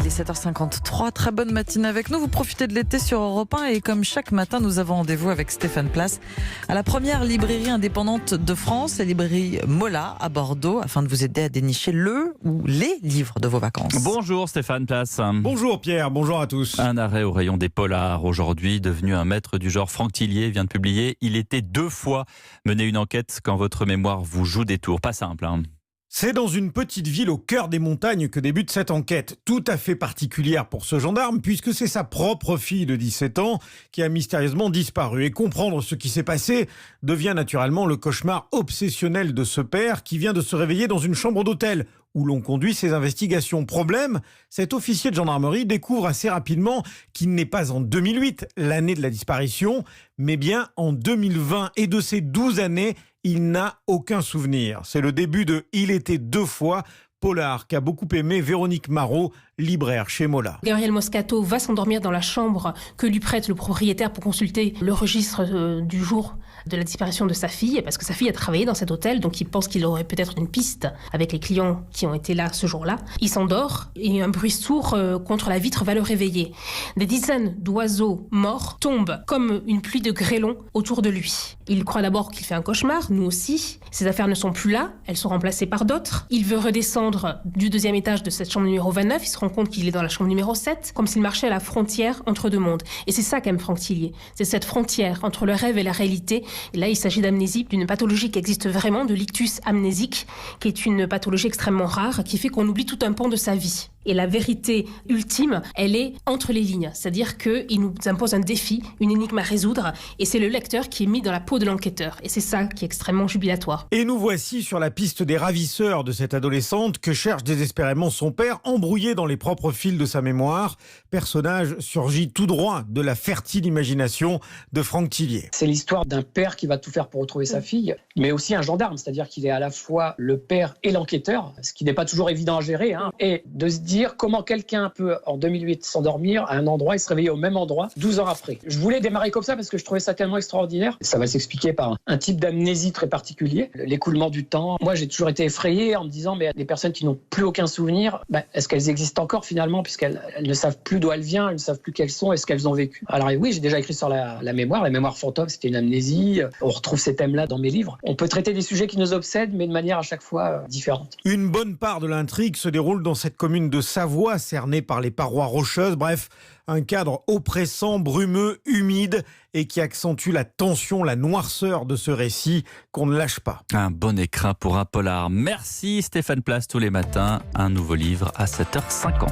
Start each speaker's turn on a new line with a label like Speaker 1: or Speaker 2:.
Speaker 1: Il est 7h53, très bonne matinée avec nous. Vous profitez de l'été sur Europe 1 et comme chaque matin, nous avons rendez-vous avec Stéphane Place à la première librairie indépendante de France, la librairie Mola à Bordeaux, afin de vous aider à dénicher le ou les livres de vos vacances.
Speaker 2: Bonjour Stéphane Place.
Speaker 3: Bonjour Pierre, bonjour à tous.
Speaker 2: Un arrêt au rayon des polars aujourd'hui, devenu un maître du genre. Franck Tillier vient de publier « Il était 2 fois mener une enquête quand votre mémoire vous joue des tours ». Pas simple, hein.
Speaker 3: C'est dans une petite ville au cœur des montagnes que débute cette enquête, tout à fait particulière pour ce gendarme, puisque c'est sa propre fille de 17 ans qui a mystérieusement disparu. Et comprendre ce qui s'est passé devient naturellement le cauchemar obsessionnel de ce père qui vient de se réveiller dans une chambre d'hôtel où l'on conduit ses investigations. Problème, cet officier de gendarmerie découvre assez rapidement qu'il n'est pas en 2008, l'année de la disparition, mais bien en 2020. Et de ces 12 années, il n'a aucun souvenir. C'est le début de « Il était 2 fois », polar qu'a beaucoup aimé Véronique Marot, libraire chez Mola.
Speaker 4: Gabriel Moscato va s'endormir dans la chambre que lui prête le propriétaire pour consulter le registre du jour de la disparition de sa fille, parce que sa fille a travaillé dans cet hôtel, donc il pense qu'il aurait peut-être une piste avec les clients qui ont été là ce jour-là. Il s'endort et un bruit sourd contre la vitre va le réveiller. Des dizaines d'oiseaux morts tombent comme une pluie de grêlons autour de lui. Il croit d'abord qu'il fait un cauchemar, nous aussi. Ses affaires ne sont plus là, elles sont remplacées par d'autres. Il veut redescendre du 2e étage de cette chambre numéro 29, il se rend compte qu'il est dans la chambre numéro 7, comme s'il marchait à la frontière entre deux mondes. Et c'est ça qu'aime Franck Tillier, c'est cette frontière entre le rêve et la réalité. Et là, il s'agit d'amnésie, d'une pathologie qui existe vraiment, de l'ictus amnésique, qui est une pathologie extrêmement rare, qui fait qu'on oublie tout un pan de sa vie. Et la vérité ultime, elle est entre les lignes. C'est-à-dire qu'il nous impose un défi, une énigme à résoudre, et c'est le lecteur qui est mis dans la peau de l'enquêteur. Et c'est ça qui est extrêmement jubilatoire.
Speaker 3: Et nous voici sur la piste des ravisseurs de cette adolescente que cherche désespérément son père, embrouillé dans les propres fils de sa mémoire. Personnage surgit tout droit de la fertile imagination de Franck Tillier.
Speaker 5: C'est l'histoire d'un père qui va tout faire pour retrouver sa fille, mais aussi un gendarme, c'est-à-dire qu'il est à la fois le père et l'enquêteur, ce qui n'est pas toujours évident à gérer, et de se dire comment quelqu'un peut, en 2008, s'endormir à un endroit et se réveiller au même endroit 12 ans après. Je voulais démarrer comme ça parce que je trouvais ça tellement extraordinaire. Ça va s'expliquer par un type d'amnésie très particulier, l'écoulement du temps. Moi, j'ai toujours été effrayé en me disant, mais les personnes qui n'ont plus aucun souvenir, est-ce qu'elles existent encore finalement, puisqu'elles ne savent plus d'où elles viennent, elles ne savent plus quelles sont et ce qu'elles ont vécu. Alors oui, j'ai déjà écrit sur la mémoire fantôme, c'était une amnésie. On retrouve ces thèmes-là dans mes livres. On peut traiter des sujets qui nous obsèdent, mais de manière à chaque fois différente.
Speaker 3: Une bonne part de l'intrigue se déroule dans cette commune de Savoie, cernée par les parois rocheuses. Bref, un cadre oppressant, brumeux, humide et qui accentue la tension, la noirceur de ce récit qu'on ne lâche pas.
Speaker 2: Un bon écrin pour un polar. Merci Stéphane Place, tous les matins, un nouveau livre à 7h50.